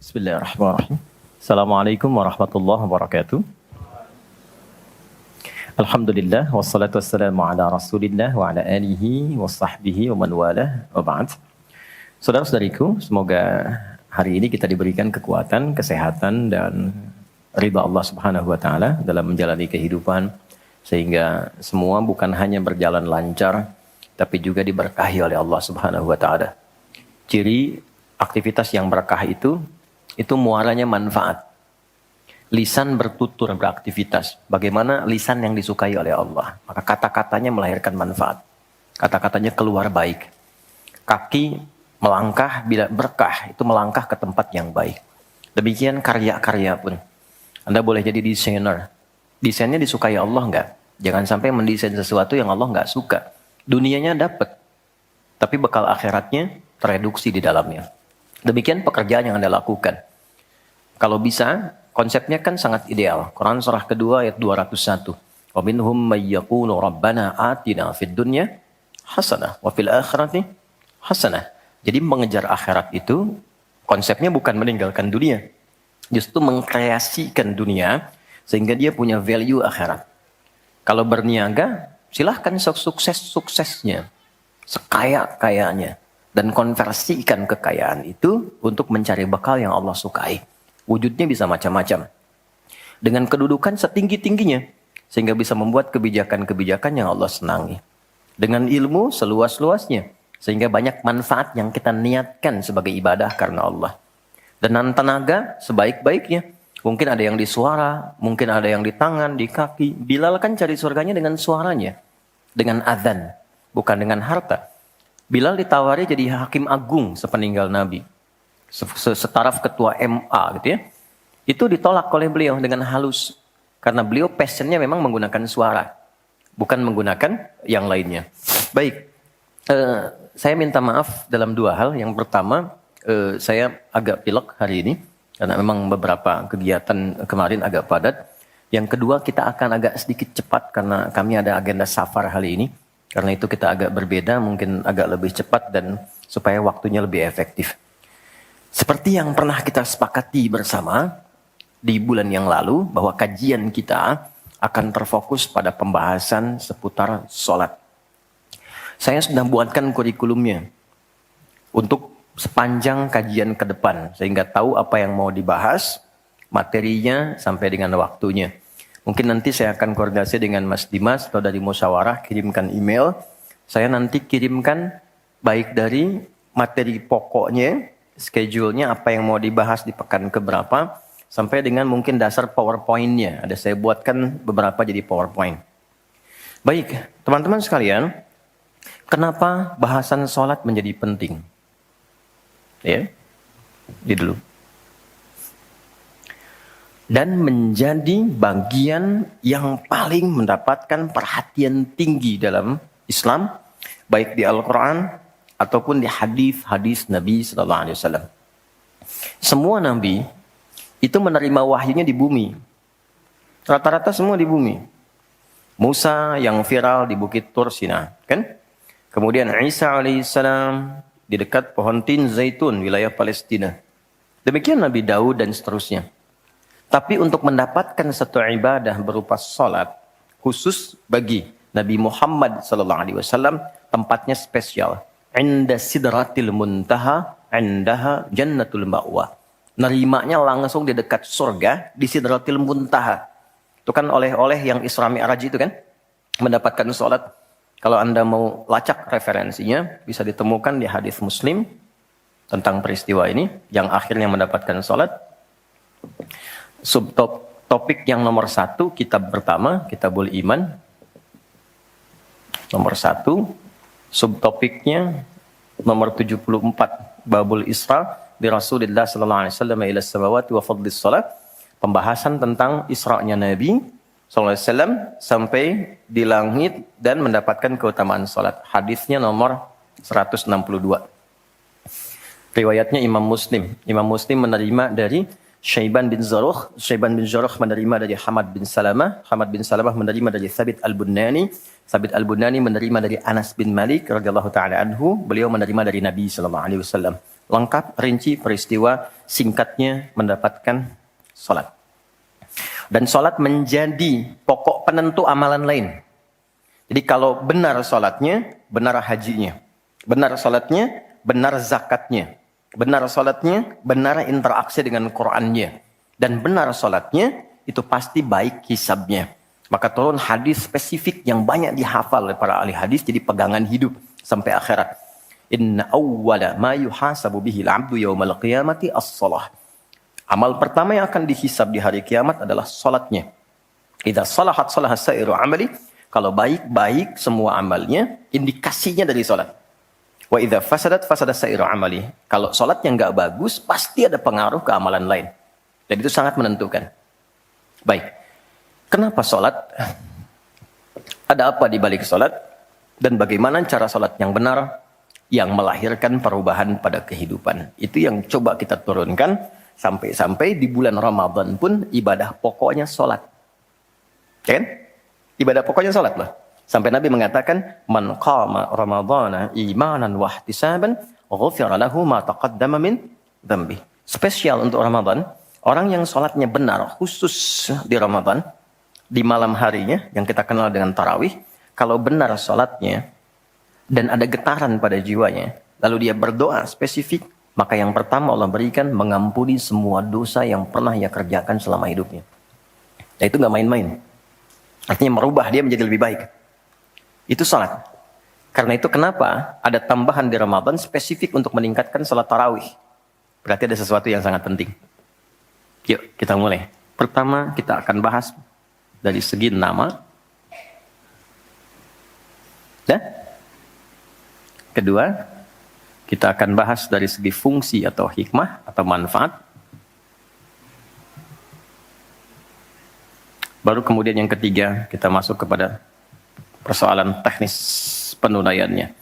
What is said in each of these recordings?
Bismillahirrahmanirrahim. Assalamualaikum warahmatullahi wabarakatuh. Alhamdulillah wassalatu wassalamu ala Rasulillah wa ala alihi wa sahbihi wa man walah wa ba'd. Saudara-saudariku, semoga hari ini kita diberikan kekuatan, kesehatan dan ridha Allah Subhanahu wa taala dalam menjalani kehidupan sehingga semua bukan hanya berjalan lancar tapi juga diberkahi oleh Allah Subhanahu wa taala. Ciri aktivitas yang berkah itu muaranya manfaat. Lisan bertutur beraktivitas. Bagaimana lisan yang disukai oleh Allah. Maka kata-katanya melahirkan manfaat. Kata-katanya keluar baik. Kaki melangkah bila berkah. Itu melangkah ke tempat yang baik. Demikian karya-karya pun. Anda boleh jadi desainer. Desainnya disukai Allah enggak? Jangan sampai mendesain sesuatu yang Allah enggak suka. Dunianya dapat. Tapi bekal akhiratnya tereduksi di dalamnya. Demikian pekerjaan yang Anda lakukan. Kalau bisa, konsepnya kan sangat ideal. Quran surah kedua ayat 201. Wa minhum may yaqulu rabbana atina fid dunya hasanah wa fil akhirati hasanah. Jadi mengejar akhirat itu konsepnya bukan meninggalkan dunia. Justru mengkreasikan dunia sehingga dia punya value akhirat. Kalau berniaga, silahkan sukses-suksesnya, sekaya-kayanya. Dan konversikan kekayaan itu untuk mencari bekal yang Allah sukai. Wujudnya bisa macam-macam. Dengan kedudukan setinggi-tingginya. Sehingga bisa membuat kebijakan-kebijakan yang Allah senangi. Dengan ilmu seluas-luasnya. Sehingga banyak manfaat yang kita niatkan sebagai ibadah karena Allah. Dengan tenaga sebaik-baiknya. Mungkin ada yang di suara, mungkin ada yang di tangan, di kaki. Bilal kan cari surganya dengan suaranya. Dengan azan, bukan dengan harta. Bilal ditawari jadi hakim agung sepeninggal Nabi. Setaraf ketua MA gitu ya. Itu ditolak oleh beliau dengan halus. Karena beliau passionnya memang menggunakan suara. Bukan menggunakan yang lainnya. Baik. Saya minta maaf dalam dua hal. Yang pertama, saya agak pilek hari ini. Karena memang beberapa kegiatan kemarin agak padat. Yang kedua, kita akan agak sedikit cepat. Karena kami ada agenda safar hari ini. Karena itu kita agak berbeda. Mungkin agak lebih cepat dan supaya waktunya lebih efektif. Seperti yang pernah kita sepakati bersama di bulan yang lalu, bahwa kajian kita akan terfokus pada pembahasan seputar sholat. Saya sudah buatkan kurikulumnya untuk sepanjang kajian ke depan, sehingga tahu apa yang mau dibahas, materinya sampai dengan waktunya. Mungkin nanti saya akan koordinasi dengan Mas Dimas atau dari musyawarah, kirimkan email. Saya nanti kirimkan baik dari materi pokoknya, schedule-nya apa yang mau dibahas di pekan keberapa, sampai dengan mungkin dasar PowerPoint-nya. Ada saya buatkan beberapa jadi PowerPoint. Baik, teman-teman sekalian, kenapa bahasan sholat menjadi penting? Ya, ini dulu. Dan menjadi bagian yang paling mendapatkan perhatian tinggi dalam Islam, baik di Al-Quran, ataupun di hadis-hadis Nabi Sallallahu Alaihi Wasallam. Semua Nabi itu menerima wahyunya di bumi. Rata-rata semua di bumi. Musa yang viral di Bukit Tur Sina, kan? Kemudian Isa alaihissalam di dekat pohon tin zaitun, wilayah Palestina. Demikian Nabi Daud dan seterusnya. Tapi untuk mendapatkan satu ibadah berupa salat khusus bagi Nabi Muhammad Sallallahu Alaihi Wasallam, tempatnya spesial. Inda sidratil muntaha, indaha jannatul ma'wa. Nerimanya langsung di dekat surga, di sidratil muntaha. Itu kan oleh-oleh yang Isra Mi'raj itu kan, mendapatkan sholat. Kalau Anda mau lacak referensinya, bisa ditemukan di hadis Muslim tentang peristiwa ini, yang akhirnya mendapatkan sholat. Subtopik yang nomor 1, kitab pertama, Kitabul Iman. Nomor 1. Subtopiknya nomor 74, Babul Isra bi Rasulillah sallallahu alaihi wasallam ila samawati wa fadlis salat. Pembahasan tentang Isra'nya Nabi sallallahu alaihi wasallam sampai di langit dan mendapatkan keutamaan salat. Hadisnya nomor 162. Riwayatnya Imam Muslim. Imam Muslim menerima dari Syaiban bin Zarukh. Syaiban bin Zarukh menerima dari Hamad bin Salamah. Hamad bin Salamah menerima dari Thabit al-Bunani. Thabit al-Bunani menerima dari Anas bin Malik radhiyallahu taala anhu. Beliau menerima dari Nabi sallallahu alaihi wasallam. lengkap, rinci, peristiwa singkatnya mendapatkan sholat. Dan sholat menjadi pokok penentu amalan lain. Jadi kalau benar sholatnya, benar hajinya. Benar sholatnya, benar zakatnya. Benar sholatnya, benar interaksi dengan Qur'annya. Dan benar sholatnya, itu pasti baik hisabnya. Maka turun hadis spesifik yang banyak dihafal oleh para ahli hadis, jadi pegangan hidup sampai akhirat. Inna awwala ma yuhasabu bihi al-'abdu yawmal qiyamati as-shalah. Amal pertama yang akan dihisab di hari kiamat adalah salatnya. Idza salahat salaha sa'iru amali. Kalau baik-baik semua amalnya, indikasinya dari salat. Wa idza fasadat fasada sa'iru amali. Kalau salatnya enggak bagus, pasti ada pengaruh ke amalan lain. Dan itu sangat menentukan. Baik. Kenapa salat? Ada apa di balik salat? Dan bagaimana cara salat yang benar yang melahirkan perubahan pada kehidupan? Itu yang coba kita turunkan. Sampai-sampai di bulan Ramadan pun ibadah pokoknya sholat. Ya kan? Ibadah pokoknya sholat lah. Sampai Nabi mengatakan, Man qama Ramadana imanan wahtisaban, ghufira lahu ma taqaddama min dhanbi. Spesial untuk Ramadan, orang yang sholatnya benar, khusus di Ramadan, di malam harinya, yang kita kenal dengan tarawih, kalau benar sholatnya, dan ada getaran pada jiwanya, lalu dia berdoa spesifik, maka yang pertama Allah berikan mengampuni semua dosa yang pernah ia kerjakan selama hidupnya. Nah itu nggak main-main. Artinya merubah dia menjadi lebih baik. Itu salat. Karena itu kenapa ada tambahan di Ramadan spesifik untuk meningkatkan salat tarawih. Berarti ada sesuatu yang sangat penting. Yuk kita mulai. Pertama kita akan bahas dari segi nama. Dan kedua, kita akan bahas dari segi fungsi atau hikmah atau manfaat. Baru kemudian yang ketiga kita masuk kepada persoalan teknis penunaiannya.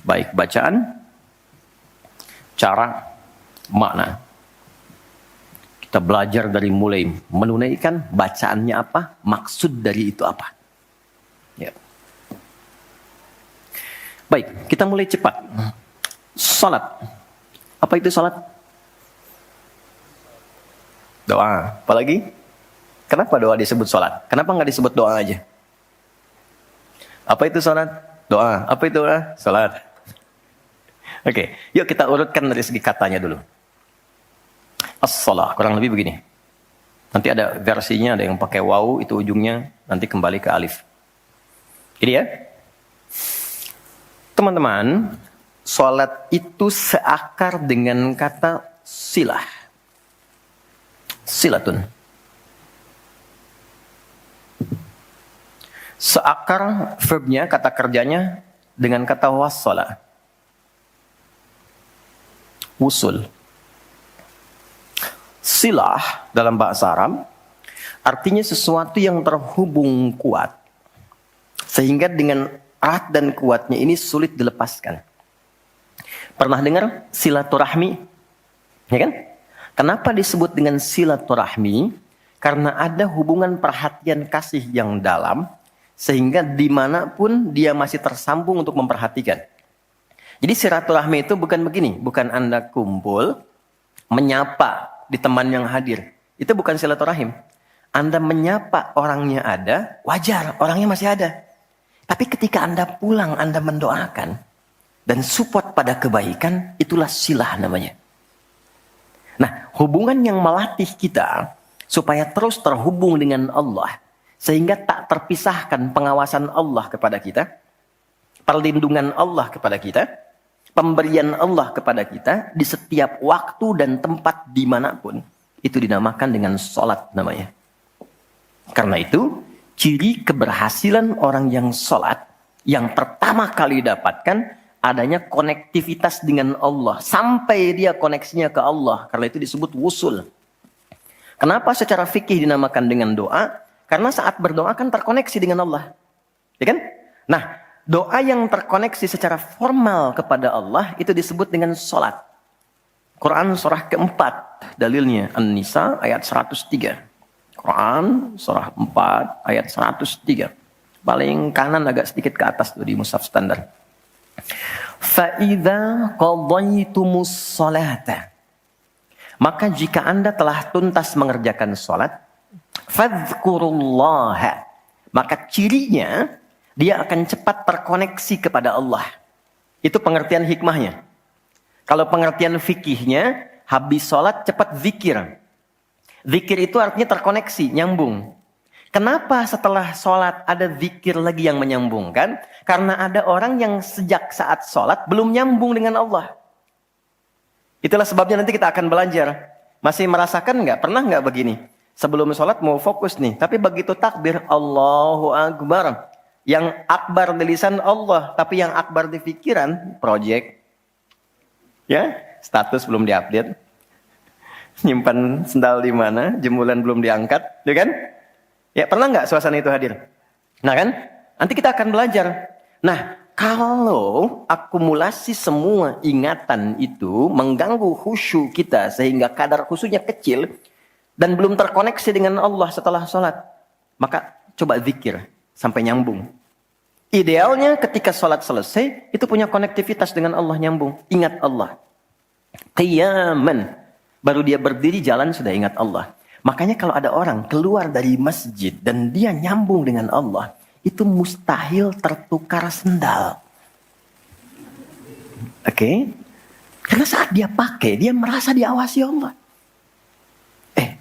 Baik bacaan, cara, makna. Kita belajar dari mulai menunaikan, bacaannya apa, maksud dari itu apa. Ya. Baik, kita mulai cepat. Salat. Apa itu salat? Doa. Apalagi? Kenapa doa disebut salat? Kenapa nggak disebut doa aja? Apa itu salat? Doa. Apa itu doa? Salat. Oke, yuk kita urutkan dari segi katanya dulu. As-salah, kurang lebih begini. Nanti ada versinya, ada yang pakai waw, itu ujungnya nanti kembali ke alif. Ini ya. Teman-teman, salat itu seakar dengan kata silah. Silatun. Seakar verbnya, kata kerjanya dengan kata wassala. Wusul. Silah dalam bahasa Arab artinya sesuatu yang terhubung kuat. Sehingga dengan erat dan kuatnya ini sulit dilepaskan. Pernah dengar silaturahmi? Ya kan? Kenapa disebut dengan silaturahmi? Karena ada hubungan perhatian kasih yang dalam, sehingga dimanapun dia masih tersambung untuk memperhatikan. Jadi silaturahmi itu bukan begini, bukan Anda kumpul, menyapa di teman yang hadir. Itu bukan silaturahim. Anda menyapa orangnya ada, wajar, orangnya masih ada. Tapi ketika Anda pulang, Anda mendoakan, dan support pada kebaikan, itulah silah namanya. Nah, hubungan yang melatih kita supaya terus terhubung dengan Allah, sehingga tak terpisahkan pengawasan Allah kepada kita, perlindungan Allah kepada kita, pemberian Allah kepada kita di setiap waktu dan tempat dimanapun, itu dinamakan dengan sholat namanya. Karena itu, ciri keberhasilan orang yang sholat, yang pertama kali dapatkan, adanya konektivitas dengan Allah. Sampai dia koneksinya ke Allah. Karena itu disebut wusul. Kenapa secara fikih dinamakan dengan doa? Karena saat berdoa kan terkoneksi dengan Allah. Ya kan? Nah, doa yang terkoneksi secara formal kepada Allah itu disebut dengan sholat. Quran surah keempat. Dalilnya An-Nisa ayat 103. Quran surah 4 ayat 103. Paling kanan agak sedikit ke atas tuh di mushaf standar. Fa'idza qadaitumus salata. Maka jika Anda telah tuntas mengerjakan salat, fadhkurullaha. Maka cirinya dia akan cepat terkoneksi kepada Allah. Itu pengertian hikmahnya. Kalau pengertian fikihnya, habis salat cepat zikir. Zikir itu artinya terkoneksi, nyambung. Kenapa setelah sholat ada zikir lagi yang menyambungkan? Karena ada orang yang sejak saat sholat belum nyambung dengan Allah. Itulah sebabnya nanti kita akan belajar. Masih merasakan nggak? Pernah nggak begini? Sebelum sholat mau fokus nih. Tapi begitu takbir, Allahu Akbar. Yang akbar di lisan Allah. Tapi yang akbar di pikiran, project. Ya, status belum diupdate. Nyimpan sendal di mana? Jemuran belum diangkat. Ya kan? Ya, pernah nggak suasana itu hadir? Nah kan? Nanti kita akan belajar. Nah, kalau akumulasi semua ingatan itu mengganggu khusyuk kita sehingga kadar khusyuknya kecil dan belum terkoneksi dengan Allah setelah sholat, maka coba zikir sampai nyambung. Idealnya ketika sholat selesai, itu punya konektivitas dengan Allah, nyambung. Ingat Allah. Qiyaman. Baru dia berdiri jalan sudah ingat Allah. Makanya kalau ada orang keluar dari masjid dan dia nyambung dengan Allah, itu mustahil tertukar sendal. Oke? Karena saat dia pakai, dia merasa diawasi Allah.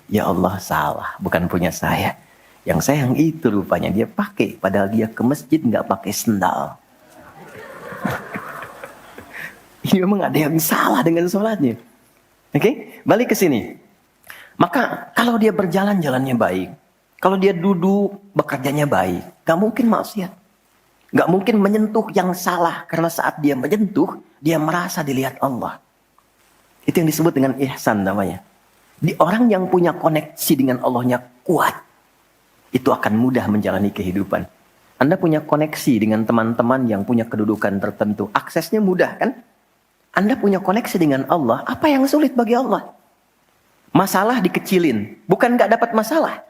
Ya Allah salah, bukan punya saya. Yang saya yang itu rupanya dia pakai, padahal dia ke masjid nggak pakai sendal. Ini memang ada yang salah dengan sholatnya. Oke? Balik ke sini. Maka kalau dia berjalan jalannya baik, kalau dia duduk bekerjanya baik, gak mungkin maksiat. Gak mungkin menyentuh yang salah. Karena saat dia menyentuh, dia merasa dilihat Allah. Itu yang disebut dengan ihsan namanya. Di orang yang punya koneksi dengan Allahnya kuat, itu akan mudah menjalani kehidupan. Anda punya koneksi dengan teman-teman yang punya kedudukan tertentu. Aksesnya mudah kan? Anda punya koneksi dengan Allah, apa yang sulit bagi Allah? Masalah dikecilin. Bukan gak dapat masalah.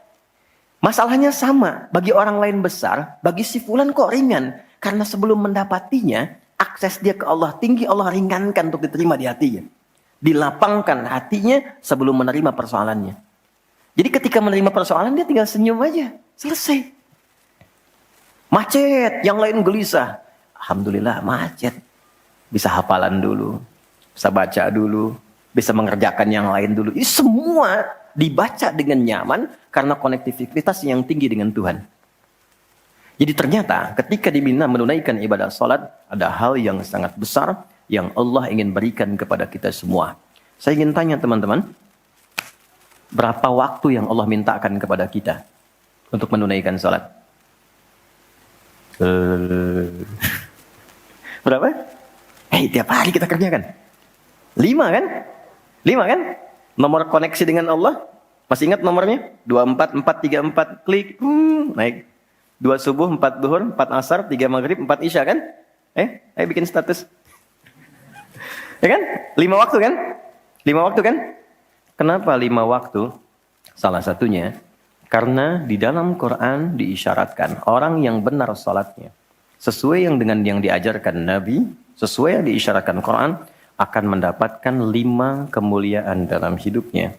Masalahnya sama, bagi orang lain besar, bagi si fulan kok ringan. Karena sebelum mendapatinya, akses dia ke Allah tinggi, Allah ringankan untuk diterima di hatinya. Dilapangkan hatinya sebelum menerima persoalannya. Jadi ketika menerima persoalan, dia tinggal senyum aja. Selesai. Macet, yang lain gelisah. Alhamdulillah macet. Bisa hafalan dulu, bisa baca dulu, bisa mengerjakan yang lain dulu. Ini semua dibaca dengan nyaman karena konektivitas yang tinggi dengan Tuhan. Jadi ternyata ketika diminta menunaikan ibadah salat, ada hal yang sangat besar yang Allah ingin berikan kepada kita semua. Saya ingin tanya teman-teman, berapa waktu yang Allah mintakan kepada kita untuk menunaikan salat? Berapa? Tiap hari kita kerjakan. 5 kan? 5 kan? Nomor koneksi dengan Allah. Masih ingat nomornya? 24434 klik. Naik. 2 subuh, 4 duhur, 4 asar, 3 maghrib, 4 isya kan? Ayo bikin status. Ya kan? 5 waktu kan? 5 waktu kan? Kenapa 5 waktu? Salah satunya, karena di dalam Quran diisyaratkan orang yang benar salatnya, sesuai dengan yang diajarkan Nabi, sesuai yang diisyaratkan Quran, akan mendapatkan 5 kemuliaan dalam hidupnya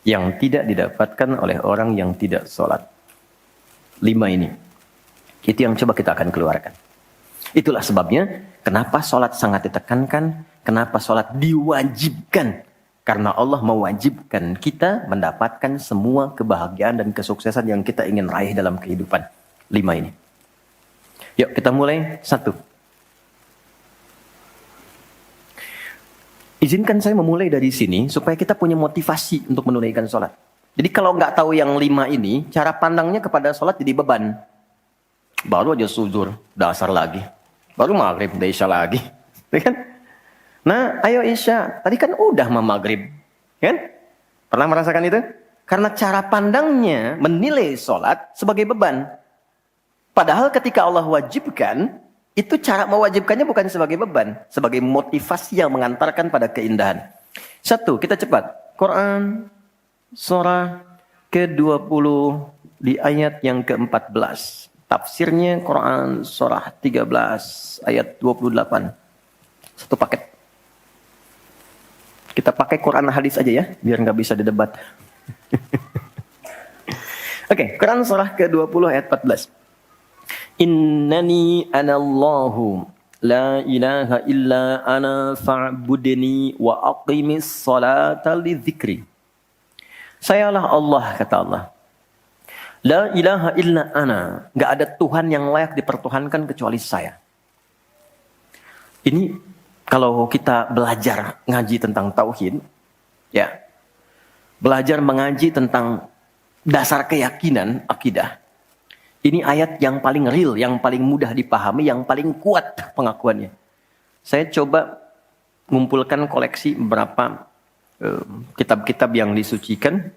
yang tidak didapatkan oleh orang yang tidak sholat. 5 ini. Itu yang coba kita akan keluarkan. Itulah sebabnya kenapa sholat sangat ditekankan, kenapa sholat diwajibkan. Karena Allah mewajibkan kita mendapatkan semua kebahagiaan dan kesuksesan yang kita ingin raih dalam kehidupan. 5 ini. Yuk kita mulai. 1. Izinkan saya memulai dari sini supaya kita punya motivasi untuk menunaikan sholat. Jadi kalau nggak tahu yang 5 ini, cara pandangnya kepada sholat jadi beban. Baru aja sujud, dasar lagi. Baru maghrib, udah isya lagi. Ya kan? Nah, ayo isya. Tadi kan udah mau maghrib. Kan? Pernah merasakan itu? Karena cara pandangnya menilai sholat sebagai beban. Padahal ketika Allah wajibkan, itu cara mewajibkannya bukan sebagai beban, sebagai motivasi yang mengantarkan pada keindahan. 1, kita cepat. Quran surah ke-20 di ayat yang ke-14. Tafsirnya Quran surah 13 ayat 28. Satu paket. Kita pakai Quran hadis aja ya, biar nggak bisa didebat. Oke, Quran surah ke-20 ayat 14. Innani anallahu la ilaha illa ana fa'budni wa aqimis salata lidzikri. Sayalah Allah, kata Allah. La ilaha illa ana. Gak ada Tuhan yang layak dipertuhankan kecuali saya. Ini kalau kita belajar ngaji tentang tauhid, ya, belajar mengaji tentang dasar keyakinan, akidah. Ini ayat yang paling real, yang paling mudah dipahami, yang paling kuat pengakuannya. Saya coba mengumpulkan koleksi beberapa kitab-kitab yang disucikan.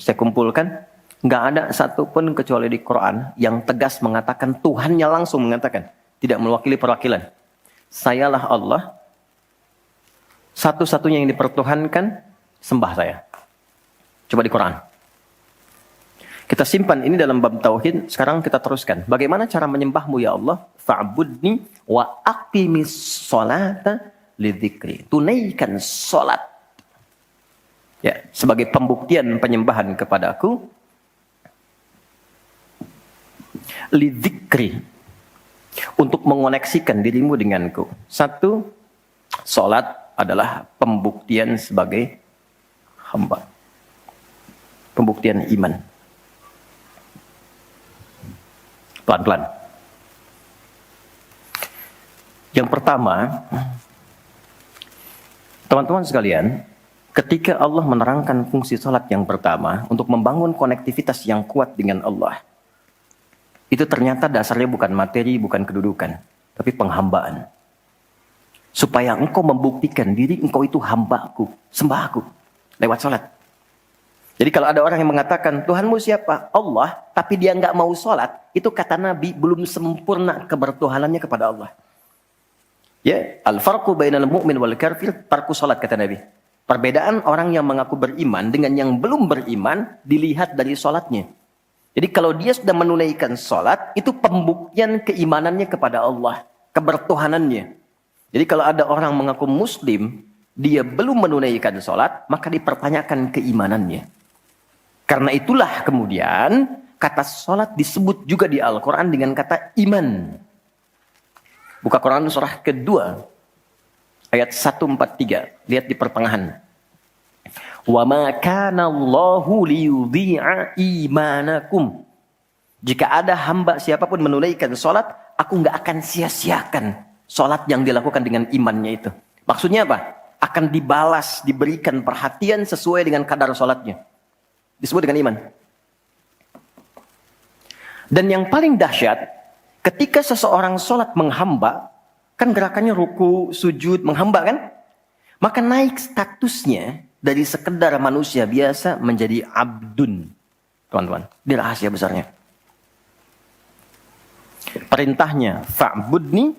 Saya kumpulkan. Nggak ada satupun kecuali di Quran yang tegas mengatakan, Tuhannya langsung mengatakan. Tidak mewakili perwakilan. Sayalah Allah. Satu-satunya yang dipertuhankan, sembah saya. Coba di Quran. Kita simpan ini dalam bab tauhid. Sekarang kita teruskan. Bagaimana cara menyembahmu ya Allah? Fa'budni wa aqimis sholata lidzikri. Tunaikan sholat. Ya, sebagai pembuktian penyembahan kepadaku. Lidzikri. Untuk mengoneksikan dirimu denganku. Satu, sholat adalah pembuktian sebagai hamba. Pembuktian iman. Pelan-pelan. Yang pertama, teman-teman sekalian, ketika Allah menerangkan fungsi sholat yang pertama untuk membangun konektivitas yang kuat dengan Allah, itu ternyata dasarnya bukan materi, bukan kedudukan, tapi penghambaan. Supaya engkau membuktikan diri engkau itu hambaku, sembahku, lewat sholat. Jadi kalau ada orang yang mengatakan, Tuhanmu siapa? Allah, tapi dia nggak mau sholat, itu kata Nabi belum sempurna kebertuhanannya kepada Allah. Ya, al-farqu bainal mu'min wal kafir tarku sholat, kata Nabi. Perbedaan orang yang mengaku beriman dengan yang belum beriman dilihat dari sholatnya. Jadi kalau dia sudah menunaikan sholat, itu pembuktian keimanannya kepada Allah, kebertuhanannya. Jadi kalau ada orang mengaku muslim, dia belum menunaikan sholat, maka dipertanyakan keimanannya. Karena itulah kemudian kata sholat disebut juga di Al-Quran dengan kata iman. Buka Quran surah kedua, ayat 143. Lihat di pertengahan. Wa ma kana Allahu liyudhi'a imanakum. Jika ada hamba siapapun menunaikan sholat, aku nggak akan sia-siakan sholat yang dilakukan dengan imannya itu. Maksudnya apa? Akan dibalas, diberikan perhatian sesuai dengan kadar sholatnya. Disebut dengan iman. Dan yang paling dahsyat, ketika seseorang sholat menghamba, kan gerakannya ruku, sujud, menghamba kan? Maka naik statusnya dari sekedar manusia biasa menjadi abdun. Teman-teman, ini rahasia besarnya. Perintahnya, fa'budni,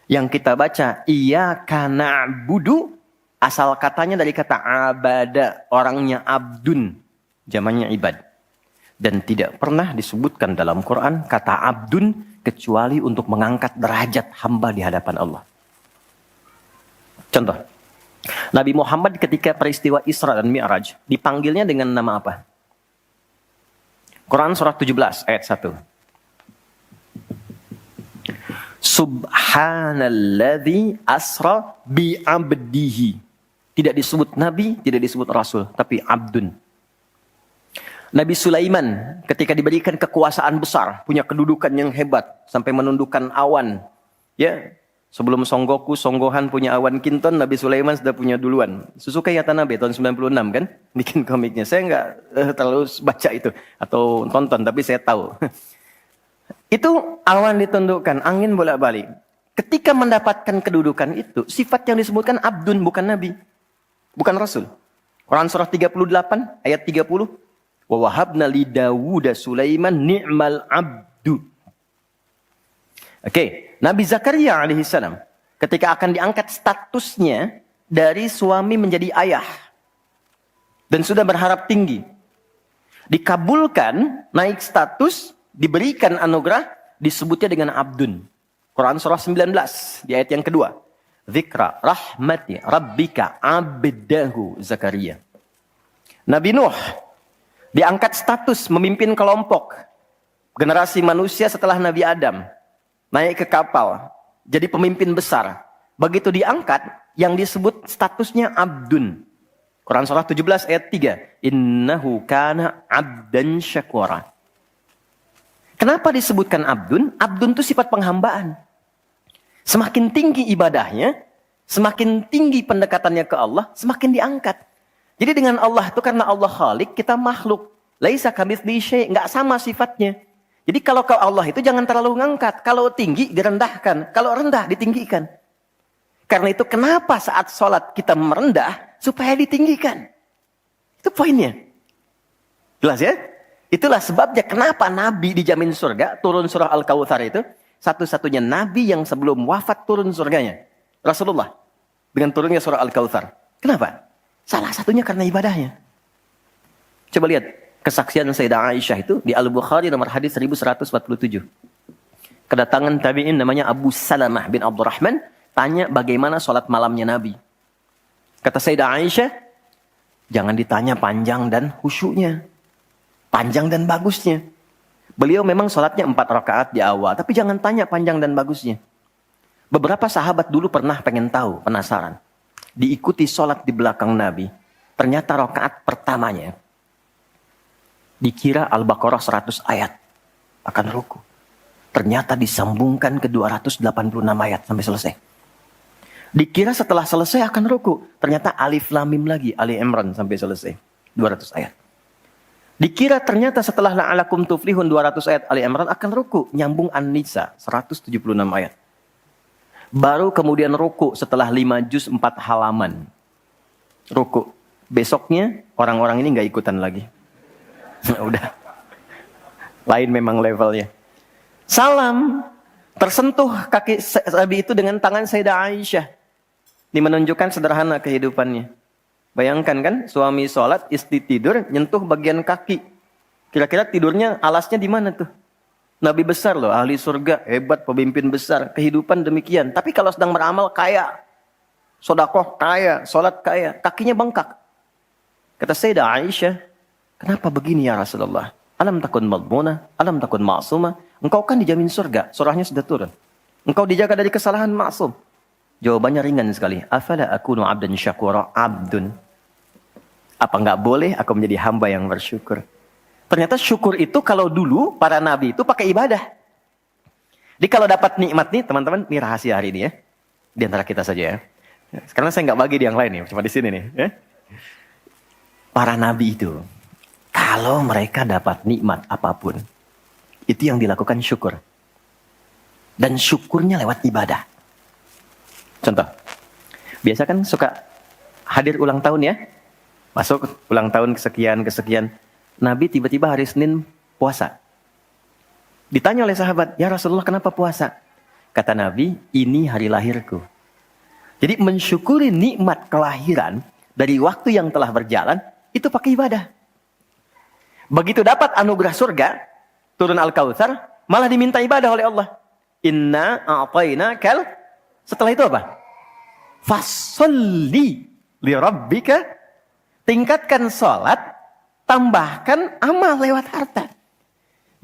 yang kita baca, iyyaka na'budu, asal katanya dari kata abada, orangnya abdun, jamannya ibad. Dan tidak pernah disebutkan dalam Quran kata abdun, kecuali untuk mengangkat derajat hamba di hadapan Allah. Contoh. Nabi Muhammad ketika peristiwa Isra dan Mi'raj dipanggilnya dengan nama apa? Quran surah 17 ayat 1. Subhanalladzi asra bi'abdihi. Tidak disebut nabi, tidak disebut rasul, tapi abdun. Nabi Sulaiman ketika diberikan kekuasaan besar, punya kedudukan yang hebat sampai menundukkan awan, ya. Sebelum Songgohan punya awan Kinton, Nabi Sulaiman sudah punya duluan. Susuka Yatanabe tahun 96 kan, bikin komiknya. Saya nggak terlalu baca itu atau tonton, tapi saya tahu. Itu awan ditundukkan, angin bolak-balik. Ketika mendapatkan kedudukan itu, sifat yang disebutkan abdun, bukan nabi, bukan rasul. Quran surah 38 ayat 30. Wa wahabna li Dawuda Sulaiman ni'mal abdu. Oke. Nabi Zakaria alaihissalam ketika akan diangkat statusnya dari suami menjadi ayah dan sudah berharap tinggi, dikabulkan naik status, diberikan anugerah, disebutnya dengan abdun. Quran surah 19 di ayat yang kedua. dzikra rahmati rabbika abdahu Zakaria. Nabi Nuh diangkat status memimpin kelompok generasi manusia setelah Nabi Adam. Naik ke kapal, jadi pemimpin besar. Begitu diangkat, yang disebut statusnya abdun. Quran surah 17 ayat 3. Innahu kana abdan syakura. Kenapa disebutkan abdun? Abdun itu sifat penghambaan. Semakin tinggi ibadahnya, semakin tinggi pendekatannya ke Allah, semakin diangkat. Jadi dengan Allah itu karena Allah Khalik, kita makhluk. Laisa kamitslihi syai', enggak sama sifatnya. Jadi kalau ke Allah itu jangan terlalu ngangkat. Kalau tinggi direndahkan, kalau rendah ditinggikan. Karena itu kenapa saat sholat kita merendah supaya ditinggikan. Itu poinnya. Jelas ya? Itulah sebabnya kenapa Nabi dijamin surga, turun surah Al-Kautsar itu. Satu-satunya Nabi yang sebelum wafat turun surganya. Rasulullah. Dengan turunnya surah Al-Kautsar. Kenapa? Salah satunya karena ibadahnya. Coba lihat. Kesaksian Sayyidah Aisyah itu di Al-Bukhari nomor hadis 1147. Kedatangan tabi'in namanya Abu Salamah bin Abdurrahman. Tanya bagaimana sholat malamnya Nabi. Kata Sayyidah Aisyah. Jangan ditanya panjang dan khusyuknya. Panjang dan bagusnya. Beliau memang sholatnya 4 rakaat di awal. Tapi jangan tanya panjang dan bagusnya. Beberapa sahabat dulu pernah pengen tahu, penasaran. Diikuti sholat di belakang Nabi. Ternyata rakaat pertamanya. Dikira Al-Baqarah 100 ayat. Akan ruku. Ternyata disambungkan ke 286 ayat sampai selesai. Dikira setelah selesai akan ruku. Ternyata Alif Lam Mim lagi. Ali Imran sampai selesai. 200 ayat. Dikira ternyata setelah la'alakum tuflihun 200 ayat Ali Imran akan ruku. Nyambung An-Nisa 176 ayat. Baru kemudian ruku setelah 5 juz 4 halaman. Ruku. Besoknya orang-orang ini gak ikutan lagi. Udah. Lain memang levelnya. Salam. Tersentuh kaki Nabi itu dengan tangan Sayyidah Aisyah. Ini menunjukkan sederhana kehidupannya. Bayangkan kan, suami sholat, istri tidur, nyentuh bagian kaki. Kira-kira tidurnya, alasnya di mana tuh? Nabi besar loh, ahli surga, hebat, pemimpin besar. Kehidupan demikian. Tapi kalau sedang beramal, kaya. Sodakoh, kaya. Sholat, kaya. Kakinya bengkak. Kata Sayyidah Aisyah, kenapa begini ya Rasulullah? Alam takun madmunah, alam takun ma'sumah. Engkau kan dijamin surga, surahnya sudah turun. Engkau dijaga dari kesalahan maksum. Jawabannya ringan sekali. Afala akunu abdan syakura, abdun. Apa enggak boleh aku menjadi hamba yang bersyukur? Ternyata syukur itu kalau dulu para nabi itu pakai ibadah. Jadi kalau dapat nikmat nih teman-teman, ini rahasia hari ini ya. Di antara kita saja ya. Karena saya nggak bagi di yang lain nih, cuma di sini nih. Ya. Para nabi itu, kalau mereka dapat nikmat apapun, itu yang dilakukan syukur. Dan syukurnya lewat ibadah. Contoh, biasa kan suka hadir ulang tahun ya. Masuk ulang tahun kesekian. Nabi tiba-tiba hari Senin puasa. Ditanya oleh sahabat, ya Rasulullah kenapa puasa? Kata Nabi, ini hari lahirku. Jadi mensyukuri nikmat kelahiran dari waktu yang telah berjalan, itu pakai ibadah. Begitu dapat anugerah surga, turun Al-Kautsar, malah diminta ibadah oleh Allah. Inna a'tainakal. Setelah itu apa? Fasolli li rabbika. Tingkatkan sholat, tambahkan amal lewat harta.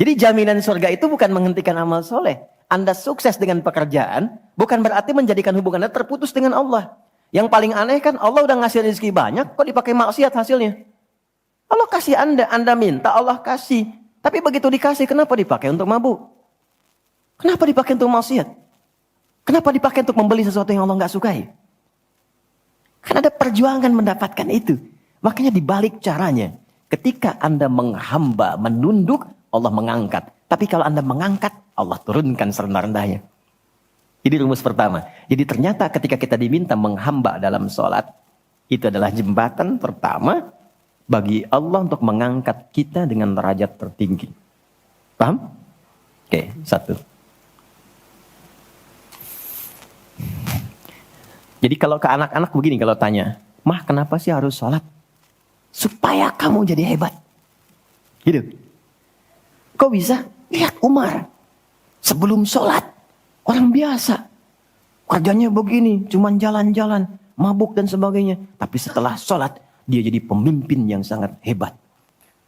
Jadi jaminan surga itu bukan menghentikan amal soleh. Anda sukses dengan pekerjaan, bukan berarti menjadikan hubungan Anda terputus dengan Allah. Yang paling aneh kan Allah udah ngasih rezeki banyak, kok dipakai maksiat hasilnya? Allah kasih Anda minta, Allah kasih. Tapi begitu dikasih, kenapa dipakai untuk mabuk? Kenapa dipakai untuk maksiat? Kenapa dipakai untuk membeli sesuatu yang Allah nggak sukai? Kan ada perjuangan mendapatkan itu. Makanya dibalik caranya. Ketika Anda menghamba, menunduk, Allah mengangkat. Tapi kalau Anda mengangkat, Allah turunkan serendah-rendahnya. Ini rumus pertama. Jadi ternyata ketika kita diminta menghamba dalam sholat, itu adalah jembatan pertama bagi Allah untuk mengangkat kita dengan derajat tertinggi. Paham? Oke, satu. Jadi kalau ke anak-anak begini kalau tanya, Mah kenapa sih harus sholat? Supaya kamu jadi hebat. Gitu. Kok bisa? Lihat Umar. Sebelum sholat. Orang biasa. kerjanya begini, cuman jalan-jalan, mabuk dan sebagainya. Tapi setelah sholat, dia jadi pemimpin yang sangat hebat.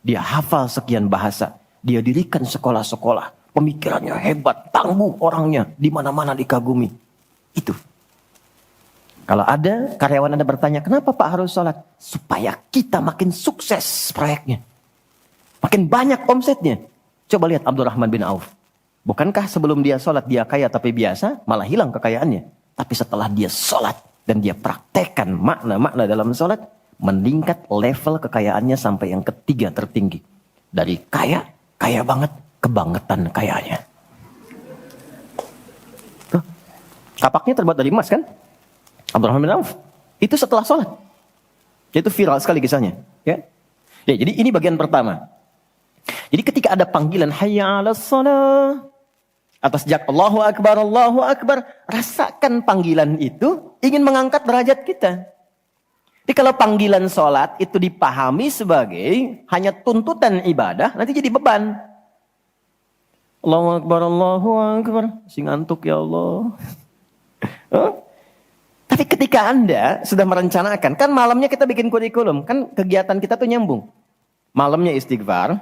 Dia hafal sekian bahasa. Dia dirikan sekolah-sekolah. Pemikirannya hebat, tangguh orangnya. Di mana-mana dikagumi. Itu. Kalau ada karyawan Anda bertanya, kenapa Pak harus sholat? Supaya kita makin sukses proyeknya. Makin banyak omsetnya. Coba lihat Abdurrahman bin Auf. Bukankah sebelum dia sholat dia kaya tapi biasa, malah hilang kekayaannya. Tapi setelah dia sholat dan dia praktekkan makna-makna dalam sholat, meningkat level kekayaannya sampai yang ketiga tertinggi. Dari kaya, kaya banget, kebangetan kayanya. Tuh, kapaknya terbuat dari emas kan? Abdurrahman bin Auf. Itu setelah sholat. Itu viral sekali kisahnya. Ya, jadi ini bagian pertama. Jadi ketika ada panggilan hayya 'alas shalah, atas jak Allahu Akbar, rasakan panggilan itu ingin mengangkat derajat kita. Jadi kalau panggilan sholat itu dipahami sebagai hanya tuntutan ibadah, nanti jadi beban. Allahu Akbar, masih ngantuk ya Allah. Tapi ketika Anda sudah merencanakan, kan malamnya kita bikin kurikulum, kan kegiatan kita tuh nyambung. Malamnya istighfar,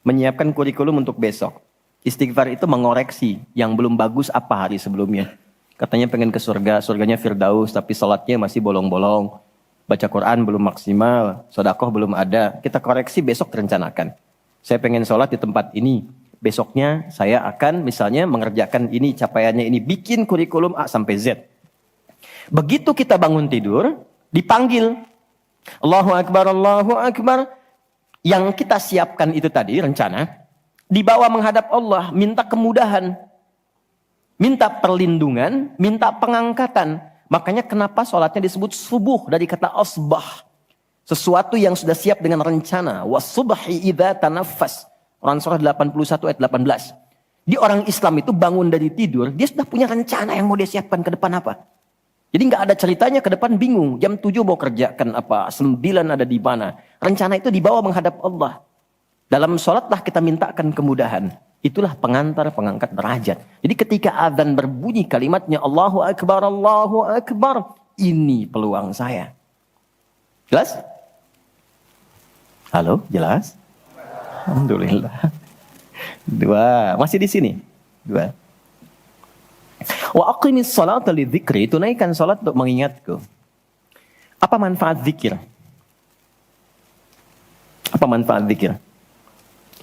menyiapkan kurikulum untuk besok. Istighfar itu mengoreksi yang belum bagus apa hari sebelumnya. Katanya pengen ke surga, surganya Firdaus, tapi sholatnya masih bolong-bolong. Baca Quran belum maksimal, sedekah belum ada. Kita koreksi besok direncanakan. Saya pengen sholat di tempat ini. Besoknya saya akan misalnya mengerjakan ini, capaiannya ini. Bikin kurikulum A sampai Z. Begitu kita bangun tidur, dipanggil. Allahu Akbar, Allahu Akbar. Yang kita siapkan itu tadi, rencana. Dibawa menghadap Allah, minta kemudahan, minta perlindungan, minta pengangkatan. Makanya kenapa sholatnya disebut subuh dari kata asbah. Sesuatu yang sudah siap dengan rencana. Wasubhi idza tanaffas. Quran surah 81 ayat 18. Di orang Islam itu bangun dari tidur, dia sudah punya rencana yang mau dia siapkan ke depan apa. Jadi nggak ada ceritanya ke depan bingung. Jam 7 mau kerjakan apa, 9 ada di mana. Rencana itu dibawa menghadap Allah. Dalam sholatlah kita mintakan kemudahan. Itulah pengantar pengangkat derajat. Jadi ketika azan berbunyi kalimatnya Allahu Akbar, Allahu Akbar. Ini peluang saya. Jelas? Halo, jelas? Alhamdulillah. 2, masih di sini. 2. Wa aqimis sholata lidzikri, tunaikan sholat untuk mengingatku. Apa manfaat zikir? Apa manfaat zikir?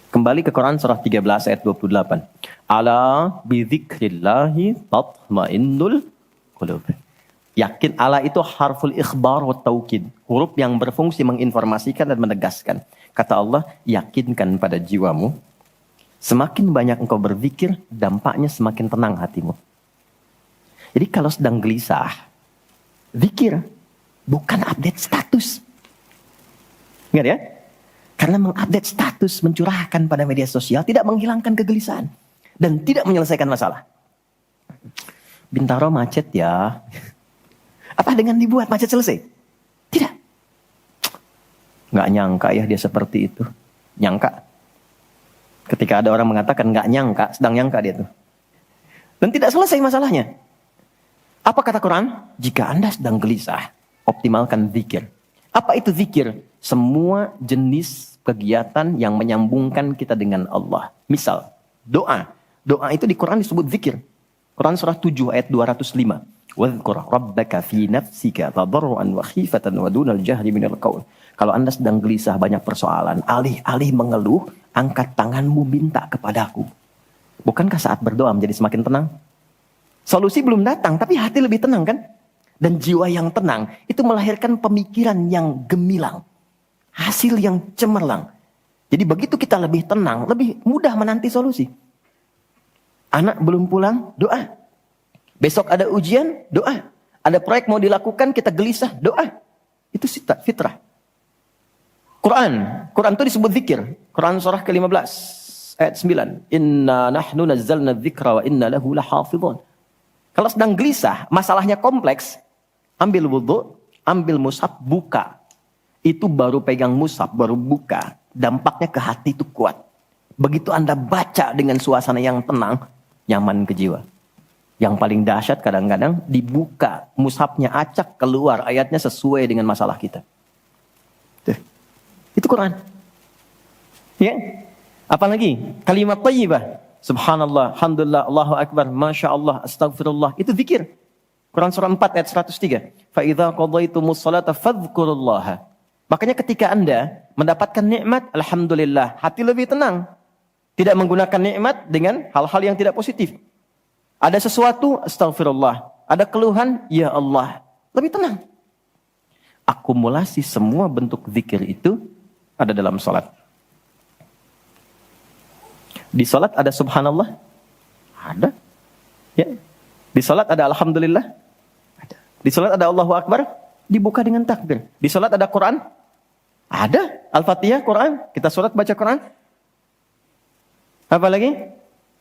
Kembali ke Quran surah 13 ayat 28. Ala bidzikrillahi tatmainnul qulub. Yakin, ala itu harful ikhbar wa taukid. Huruf yang berfungsi menginformasikan dan menegaskan. Kata Allah, yakinkan pada jiwamu. Semakin banyak engkau berzikir, dampaknya semakin tenang hatimu. Jadi kalau sedang gelisah, zikir, bukan update status. Ingat ya? Karena mengupdate status, mencurahkan pada media sosial, tidak menghilangkan kegelisahan. Dan tidak menyelesaikan masalah. Bintaro macet ya. Apa dengan dibuat macet selesai? Tidak. Nggak nyangka ya dia seperti itu. Nyangka. Ketika ada orang mengatakan nggak nyangka, sedang nyangka dia tuh. Dan tidak selesai masalahnya. Apa kata Quran? Jika Anda sedang gelisah, optimalkan zikir. Apa itu zikir? Semua jenis kegiatan yang menyambungkan kita dengan Allah. Misal, doa. Doa itu di Quran disebut zikir. Quran surah 7 ayat 205. Wadhkur rabbaka fi nafsika tadarruan wa khifatan wa dunal jahri minal qaul. Kalau Anda sedang gelisah banyak persoalan, alih-alih mengeluh, angkat tanganmu minta kepadaku. Bukankah saat berdoa menjadi semakin tenang? Solusi belum datang, tapi hati lebih tenang kan? Dan jiwa yang tenang itu melahirkan pemikiran yang gemilang. Hasil yang cemerlang. Jadi begitu kita lebih tenang, lebih mudah menanti solusi. Anak belum pulang, doa. Besok ada ujian, doa. Ada proyek mau dilakukan, kita gelisah, doa. Itu fitrah. Quran itu disebut zikir. Quran surah ke-15 ayat 9. Inna nahnu nazzalna dzikra wa inna lahu lahafidhun. Kalau sedang gelisah, masalahnya kompleks, ambil wudhu, ambil mushaf, buka. Itu baru pegang mushaf, baru buka. Dampaknya ke hati itu kuat. Begitu Anda baca dengan suasana yang tenang, nyaman ke jiwa. Yang paling dahsyat kadang-kadang dibuka, mushafnya acak, keluar ayatnya sesuai dengan masalah kita. Tuh. Itu Quran. Ya. Apalagi kalimat thayyibah. Subhanallah, alhamdulillah, Allahu akbar, masya Allah, astagfirullah. Itu zikir. Quran surah 4 ayat 103. Fa idza qadaytumus salata fadhkurullaha. Makanya ketika Anda mendapatkan nikmat, alhamdulillah, hati lebih tenang. Tidak menggunakan nikmat dengan hal-hal yang tidak positif. Ada sesuatu, astagfirullah. Ada keluhan, ya Allah. Lebih tenang. Akumulasi semua bentuk zikir itu ada dalam salat. Di salat ada subhanallah? Ada. Ya. Di salat ada alhamdulillah? Ada. Di salat ada Allahu akbar? Dibuka dengan takbir. Di salat ada Quran? Ada. Al-Fatihah, Quran. Kita salat baca Quran. Apa lagi?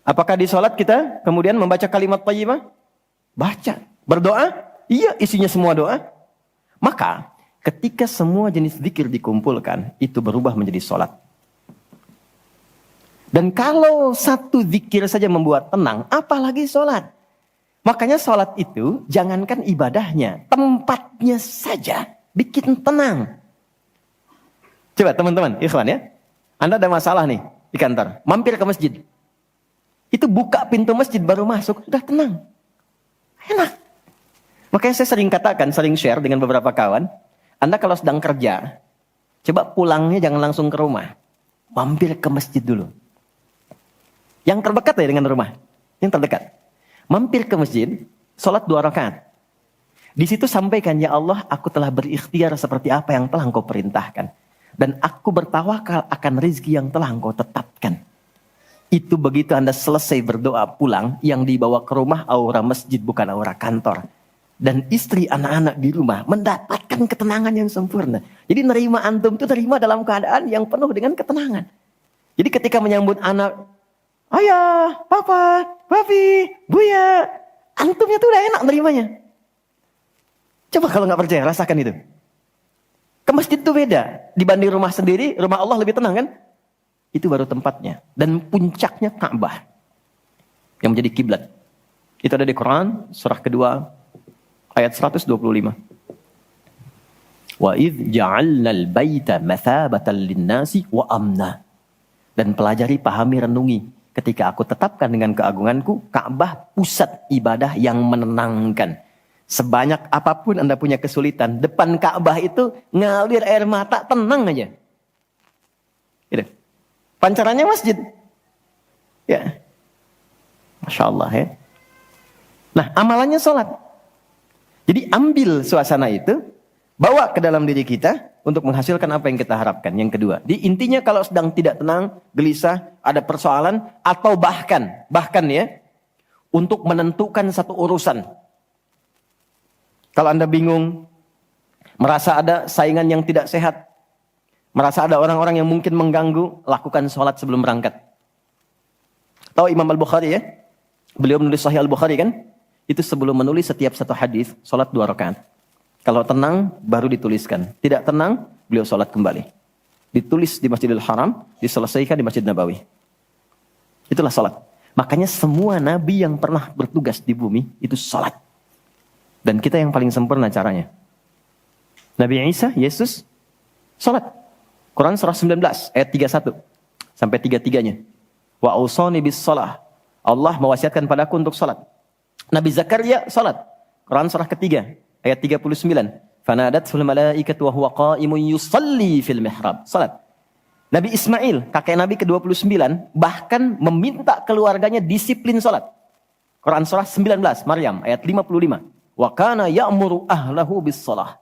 Apakah di salat kita kemudian membaca kalimat thayyibah? Baca. Berdoa? Iya, isinya semua doa. Maka ketika semua jenis zikir dikumpulkan, itu berubah menjadi salat. Dan kalau satu zikir saja membuat tenang, apalagi salat. Makanya salat itu jangankan ibadahnya, tempatnya saja bikin tenang. Coba teman-teman, ikhwan ya. Anda ada masalah nih di kantor, mampir ke masjid. Itu buka pintu masjid baru masuk, udah tenang. Enak. Makanya saya sering katakan, sering share dengan beberapa kawan, Anda kalau sedang kerja, coba pulangnya jangan langsung ke rumah. Mampir ke masjid dulu. Yang terdekat ya dengan rumah. Yang terdekat. Mampir ke masjid, sholat 2 rakaat. Di situ sampaikan, ya Allah, aku telah berikhtiar seperti apa yang telah Engkau perintahkan. Dan aku bertawakal akan rezeki yang telah Engkau tetapkan. Itu begitu Anda selesai berdoa pulang, yang dibawa ke rumah aura masjid bukan aura kantor. Dan istri anak-anak di rumah mendapatkan ketenangan yang sempurna. Jadi nerima antum itu nerima dalam keadaan yang penuh dengan ketenangan. Jadi ketika menyambut anak, ayah, papa, papi, buya, antumnya tuh udah enak nerimanya. Coba kalau nggak percaya, rasakan itu. Ke masjid tuh beda. Dibanding rumah sendiri, rumah Allah lebih tenang kan? Itu baru tempatnya. Dan puncaknya Ka'bah. Yang menjadi kiblat. Itu ada di Quran, surah kedua, ayat 125. Wa idh ja'alnal baita mathabatan linnasi wa amna. Dan pelajari, pahami, renungi. Ketika aku tetapkan dengan keagunganku, Ka'bah pusat ibadah yang menenangkan. Sebanyak apapun Anda punya kesulitan, depan Ka'bah itu ngalir air mata, tenang aja. Gitu. Pancarannya masjid. Ya. Masya Allah ya. Nah, amalannya sholat. Jadi ambil suasana itu, bawa ke dalam diri kita untuk menghasilkan apa yang kita harapkan. Yang kedua, di intinya kalau sedang tidak tenang, gelisah, ada persoalan, atau bahkan ya, untuk menentukan satu urusan. Kalau Anda bingung, merasa ada saingan yang tidak sehat, merasa ada orang-orang yang mungkin mengganggu, lakukan sholat sebelum berangkat. Tahu Imam Al-Bukhari ya? Beliau menulis Sahih Al-Bukhari kan? Itu sebelum menulis setiap satu hadis, sholat 2 rakaat. Kalau tenang, baru dituliskan. Tidak tenang, beliau sholat kembali. Ditulis di Masjidil Haram, diselesaikan di Masjid Nabawi. Itulah sholat. Makanya semua nabi yang pernah bertugas di bumi, itu sholat. Dan kita yang paling sempurna caranya. Nabi Isa, Yesus, sholat. Quran surah 19, ayat 31. Sampai 33-nya. Wa ausani bis sholah. Allah mewasiatkan padaku untuk sholat. Nabi Zakaria, sholat. Quran surah ketiga, ayat 39. Fanadatul malaikatu wa huwa qa'imun yusalli fil mihrab. Salat. Nabi Ismail, kakek Nabi ke-29, bahkan meminta keluarganya disiplin salat. Quran surah 19, Maryam ayat 55. Wa kana ya'muru ahlahu bis shalah.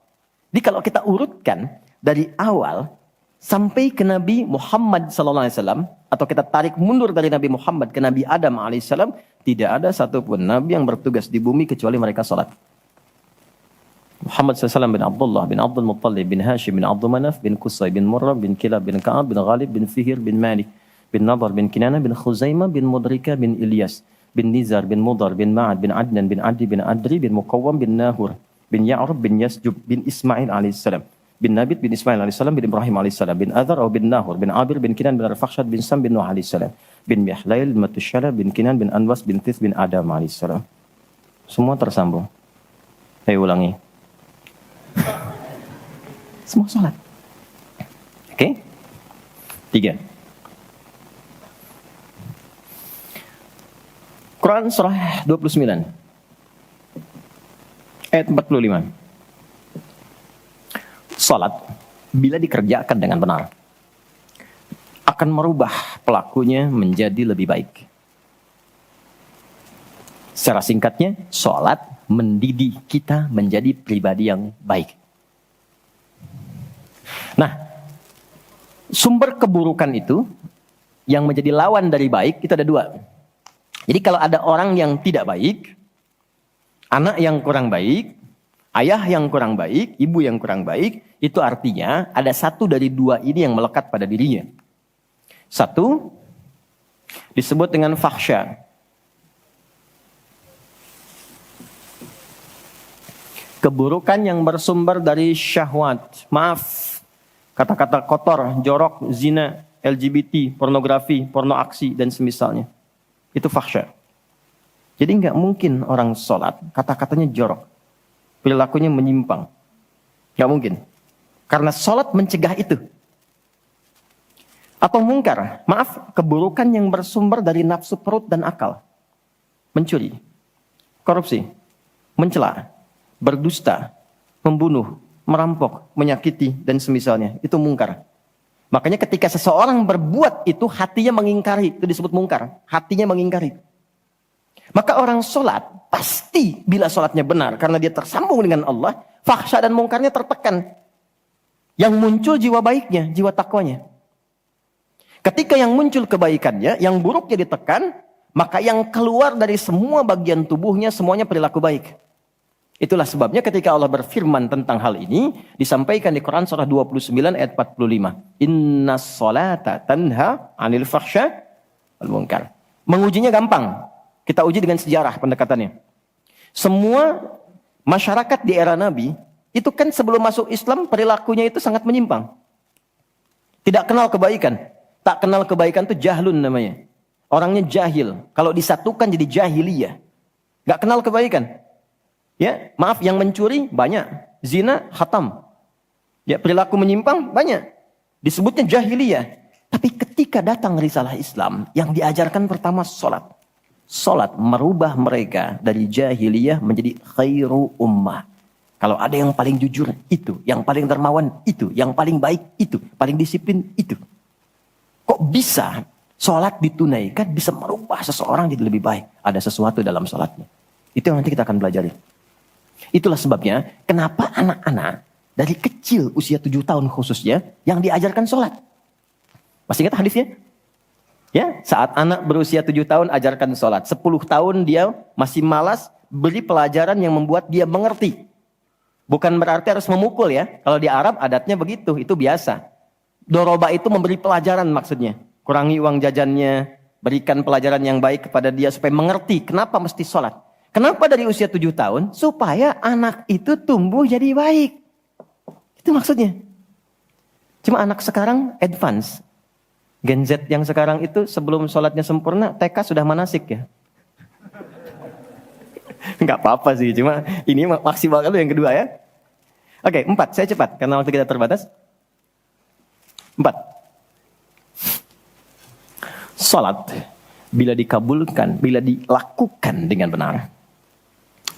Jadi kalau kita urutkan dari awal sampai ke Nabi Muhammad sallallahu alaihi wasallam, atau kita tarik mundur dari Nabi Muhammad ke Nabi Adam alaihissalam, tidak ada satupun nabi yang bertugas di bumi kecuali mereka salat. Muhammad SAW bin Abdullah bin Abdul Muttalib bin Hashim bin Abdul Manaf bin Qusay bin Murrah bin Kilab bin Ka'ab bin Ghalib bin Fihir bin Malik bin Nadar bin Kinana bin Khuzaimah bin Mudrika bin Ilyas bin Nizar bin Mudar bin Ma'ad bin Adnan bin Adi bin Adri bin Muqawwam bin Nahur bin Ya'rub bin Yasjub bin Ismail alaihissalam bin Nabit bin Ismail alaihissalam bin Ibrahim alaihissalam bin Adhar bin Nahur bin Abir bin Kinan bin Arfakhshad bin Sam bin Nuh alaihissalam bin Mihlail bin Matushala bin Kinan bin Anwas bin Tith bin Adam alaihissalam. Semua tersambung. Saya ulangi. Semua sholat. Oke? 3. Quran surah 29 ayat 45. Salat bila dikerjakan dengan benar akan merubah pelakunya menjadi lebih baik. Secara singkatnya, salat mendidik kita menjadi pribadi yang baik. Nah, sumber keburukan itu yang menjadi lawan dari baik itu ada 2. Jadi kalau ada orang yang tidak baik, anak yang kurang baik, ayah yang kurang baik, ibu yang kurang baik, itu artinya ada satu dari 2 ini yang melekat pada dirinya. 1 disebut dengan fahsya. Keburukan yang bersumber dari syahwat. Maaf, kata-kata kotor, jorok, zina, LGBT, pornografi, porno aksi, dan semisalnya. Itu fahsya. Jadi nggak mungkin orang sholat, kata-katanya jorok. Perilakunya menyimpang. Nggak mungkin. Karena sholat mencegah itu. Atau mungkar, maaf, keburukan yang bersumber dari nafsu perut dan akal. Mencuri, korupsi, mencela, berdusta, membunuh, merampok, menyakiti, dan semisalnya. Itu mungkar. Makanya ketika seseorang berbuat itu, hatinya mengingkari. Itu disebut mungkar. Hatinya mengingkari. Maka orang sholat, pasti bila sholatnya benar, karena dia tersambung dengan Allah, fahsya dan mungkarnya tertekan. Yang muncul jiwa baiknya, jiwa takwanya. Ketika yang muncul kebaikannya, yang buruknya ditekan, maka yang keluar dari semua bagian tubuhnya, semuanya perilaku baik. Itulah sebabnya ketika Allah berfirman tentang hal ini, disampaikan di Quran surah 29 ayat 45. Inna sholata tanha anil fahsya wal munkar. Mengujinya gampang. Kita uji dengan sejarah pendekatannya. Semua masyarakat di era Nabi, itu kan sebelum masuk Islam, perilakunya itu sangat menyimpang. Tidak kenal kebaikan. Tak kenal kebaikan itu jahlun namanya. Orangnya jahil. Kalau disatukan jadi jahiliyah. Gak kenal kebaikan. Ya, maaf, yang mencuri banyak, zina khatam. Ya, perilaku menyimpang banyak. Disebutnya jahiliyah. Tapi ketika datang risalah Islam, yang diajarkan pertama salat. Salat merubah mereka dari jahiliyah menjadi khairu ummah. Kalau ada yang paling jujur itu, yang paling dermawan itu, yang paling baik itu, paling disiplin itu. Kok bisa salat ditunaikan bisa merubah seseorang jadi lebih baik? Ada sesuatu dalam salatnya. Itu yang nanti kita akan pelajari. Itulah sebabnya kenapa anak-anak dari kecil usia 7 tahun khususnya yang diajarkan sholat. Masih ingat hadisnya? Ya, saat anak berusia 7 tahun ajarkan sholat. 10 tahun dia masih malas, beri pelajaran yang membuat dia mengerti. Bukan berarti harus memukul ya. Kalau di Arab adatnya begitu, itu biasa. Doroba itu memberi pelajaran maksudnya. Kurangi uang jajannya, berikan pelajaran yang baik kepada dia supaya mengerti kenapa mesti sholat. Kenapa dari usia 7 tahun? Supaya anak itu tumbuh jadi baik. Itu maksudnya. Cuma anak sekarang advance. Gen Z yang sekarang itu sebelum sholatnya sempurna, TK sudah manasik ya. Enggak apa-apa sih, cuma ini maksimal dulu yang kedua ya. Oke, 4, saya cepat karena waktu kita terbatas. 4. Sholat bila dikabulkan, bila dilakukan dengan benar.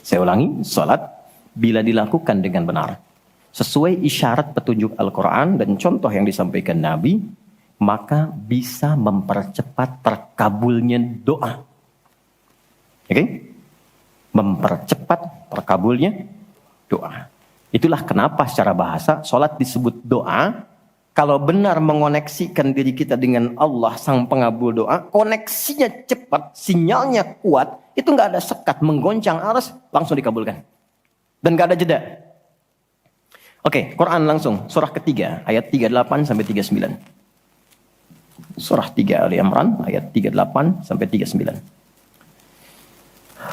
Saya ulangi, salat bila dilakukan dengan benar. Sesuai isyarat petunjuk Al-Quran dan contoh yang disampaikan Nabi, maka bisa mempercepat terkabulnya doa. Oke? Mempercepat terkabulnya doa. Itulah kenapa secara bahasa, salat disebut doa. Kalau benar mengoneksikan diri kita dengan Allah sang pengabul doa, koneksinya cepat, sinyalnya kuat, itu nggak ada sekat, menggoncang aras, langsung dikabulkan. Dan nggak ada jeda. Oke, Quran langsung, surah ketiga, ayat 38 sampai 39. Surah 3 Ali Imran, ayat 38 sampai 39.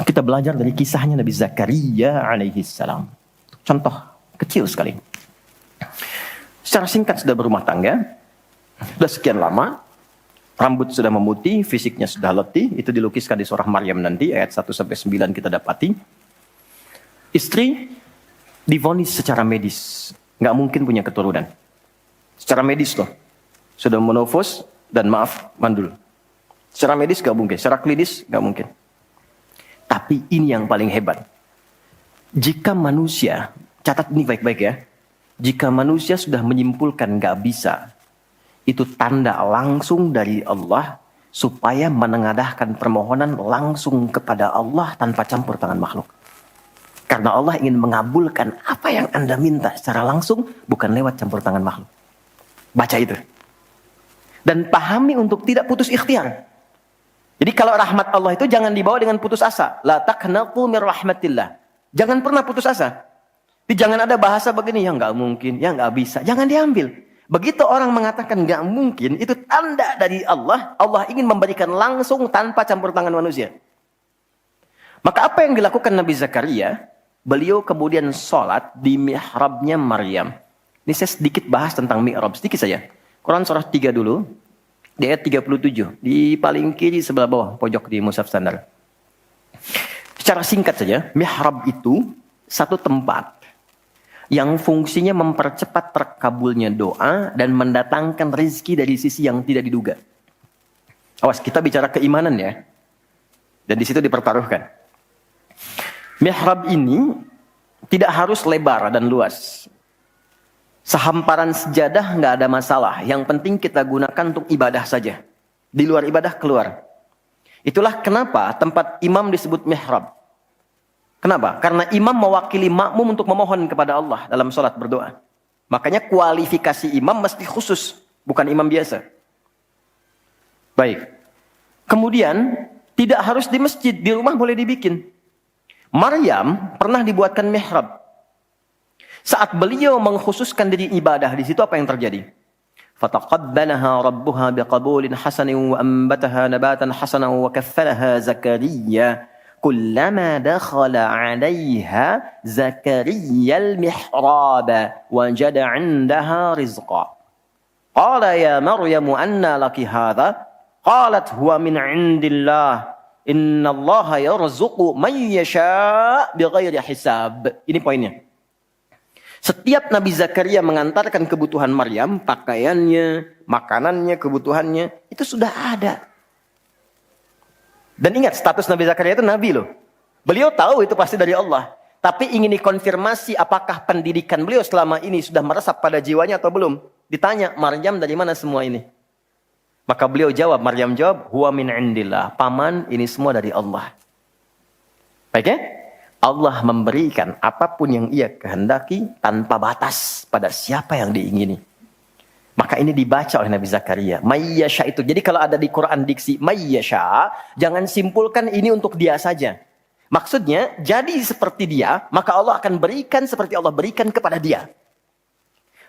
Kita belajar dari kisahnya Nabi Zakaria alaihissalam. Contoh kecil sekali. Secara singkat sudah berumah tangga, sudah sekian lama, rambut sudah memutih, fisiknya sudah letih, itu dilukiskan di surah Maryam nanti, ayat 1-9 kita dapati. Istri divonis secara medis, nggak mungkin punya keturunan. Secara medis loh, sudah menopause dan maaf, mandul. Secara medis nggak mungkin, secara klinis nggak mungkin. Tapi ini yang paling hebat. Jika manusia, catat ini baik-baik ya, jika manusia sudah menyimpulkan nggak bisa, itu tanda langsung dari Allah supaya menengadahkan permohonan langsung kepada Allah tanpa campur tangan makhluk. Karena Allah ingin mengabulkan apa yang Anda minta secara langsung, bukan lewat campur tangan makhluk. Baca itu. Dan pahami untuk tidak putus ikhtiar. Jadi kalau rahmat Allah itu jangan dibawa dengan putus asa. La taqnatu min rahmatillah. Jangan pernah putus asa. Jadi jangan ada bahasa begini, ya nggak mungkin, ya nggak bisa. Jangan diambil. Begitu orang mengatakan nggak mungkin, itu tanda dari Allah. Allah ingin memberikan langsung tanpa campur tangan manusia. Maka apa yang dilakukan Nabi Zakaria? Beliau kemudian sholat di mihrabnya Maryam. Ini saya sedikit bahas tentang mihrab, sedikit saja. Quran surah 3 dulu, di ayat 37. Di paling kiri sebelah bawah, pojok di mushaf standar. Secara singkat saja, mihrab itu satu tempat yang fungsinya mempercepat terkabulnya doa dan mendatangkan rezeki dari sisi yang tidak diduga. Awas, kita bicara keimanan ya. Dan di situ dipertaruhkan. Mihrab ini tidak harus lebar dan luas. Sehamparan sejadah nggak ada masalah. Yang penting kita gunakan untuk ibadah saja. Di luar ibadah keluar. Itulah kenapa tempat imam disebut mihrab. Kenapa? Karena imam mewakili makmum untuk memohon kepada Allah dalam sholat berdoa. Makanya kualifikasi imam mesti khusus. Bukan imam biasa. Baik. Kemudian tidak harus di masjid. Di rumah boleh dibikin. Maryam pernah dibuatkan mihrab. Saat beliau mengkhususkan diri ibadah, di situ apa yang terjadi? Fataqabbalaha rabbuha biqabulin hasanin wa ambataha nabatan hasanan wa kaffalaha Zakaria. Kullama dakhala 'alayha Zakaria al-mihrab wajada 'indaha rizqa. Qala ya Maryam anna laki hadha? Qalat huwa min 'indillah. Inna Allah yarzuqu man yasha' bighairi hisab. Ini poinnya. Setiap Nabi Zakaria mengantarkan kebutuhan Maryam, pakaiannya, makanannya, kebutuhannya, itu sudah ada. Dan ingat, status Nabi Zakaria itu nabi loh. Beliau tahu itu pasti dari Allah. Tapi ingin dikonfirmasi apakah pendidikan beliau selama ini sudah meresap pada jiwanya atau belum. Ditanya, Maryam dari mana semua ini? Maka beliau jawab, Maryam jawab, huwa min indillah. Paman, ini semua dari Allah. Baik ya? Allah memberikan apapun yang ia kehendaki tanpa batas pada siapa yang diingini. Maka ini dibaca oleh Nabi Zakaria. Mayyasha itu. Jadi kalau ada di Quran diksi mayyasha, jangan simpulkan ini untuk dia saja. Maksudnya, jadi seperti dia, maka Allah akan berikan seperti Allah berikan kepada dia.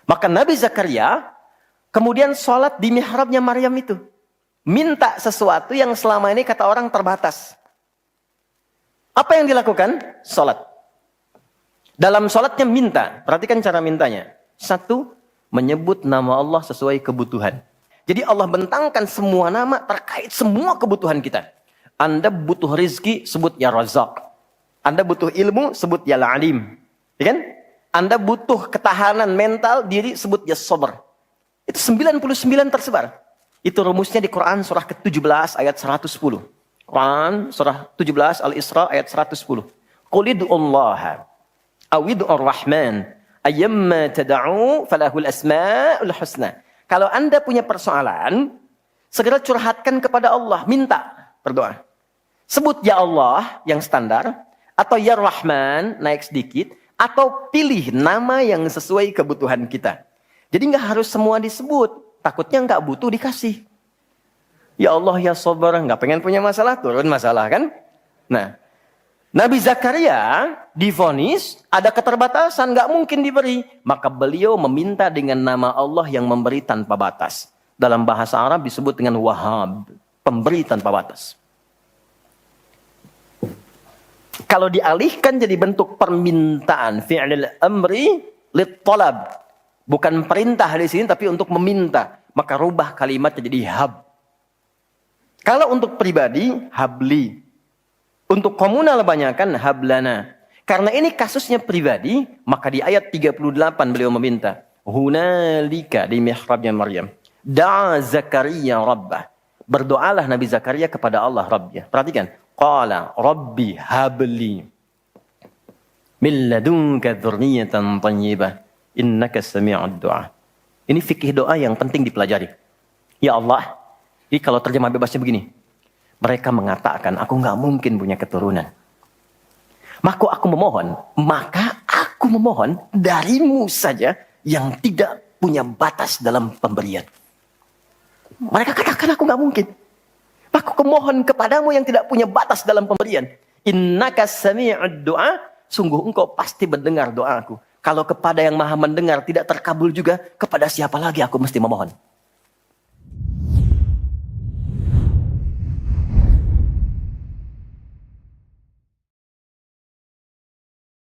Maka Nabi Zakaria kemudian sholat di mihrabnya Maryam itu. Minta sesuatu yang selama ini kata orang terbatas. Apa yang dilakukan? Sholat. Dalam sholatnya minta. Perhatikan cara mintanya. Satu, menyebut nama Allah sesuai kebutuhan. Jadi Allah bentangkan semua nama terkait semua kebutuhan kita. Anda butuh rizki, sebut ya Razak. Anda butuh ilmu, sebut ya Alim. Ya kan? Anda butuh ketahanan mental diri, sebut ya Sabar. Itu 99 tersebar. Itu rumusnya di Quran surah ke-17 ayat 110. Quran surah 17 Al-Isra ayat 110. Qul id'ullaha awid'ur rahman ayyamma tad'u falahul asma'ul husna. Kalau Anda punya persoalan, segera curhatkan kepada Allah, minta, berdoa. Sebut ya Allah yang standar atau ya Rahman naik sedikit atau pilih nama yang sesuai kebutuhan kita. Jadi nggak harus semua disebut. Takutnya nggak butuh dikasih. Ya Allah ya Sabar, nggak pengen punya masalah, turun masalah kan? Nah, Nabi Zakaria divonis ada keterbatasan, nggak mungkin diberi. Maka beliau meminta dengan nama Allah yang memberi tanpa batas. Dalam bahasa Arab disebut dengan Wahhab, pemberi tanpa batas. Kalau dialihkan jadi bentuk permintaan, fi'lil amri lit talab. Bukan perintah di sini tapi untuk meminta. Maka rubah kalimatnya jadi hab. Kalau untuk pribadi, habli. Untuk komunal banyakan hablana. Karena ini kasusnya pribadi, maka di ayat 38 beliau meminta, hunalika di mihrabnya Maryam, da'a Zakaria rabbah. Berdoalah Nabi Zakaria kepada Allah Rabbnya. Perhatikan, qala rabbi habli min ladunka dzurriyyatan thayyibah innaka sami'ud du'a. Ini fikih doa yang penting dipelajari. Ya Allah, ini kalau terjemah bebasnya begini. Mereka mengatakan, aku nggak mungkin punya keturunan. Maka aku memohon darimu saja yang tidak punya batas dalam pemberian. Mereka katakan aku nggak mungkin. Aku memohon kepadamu yang tidak punya batas dalam pemberian. Innaka sami'ud du'a, sungguh engkau pasti mendengar doaku. Kalau kepada yang maha mendengar tidak terkabul juga, kepada siapa lagi aku mesti memohon?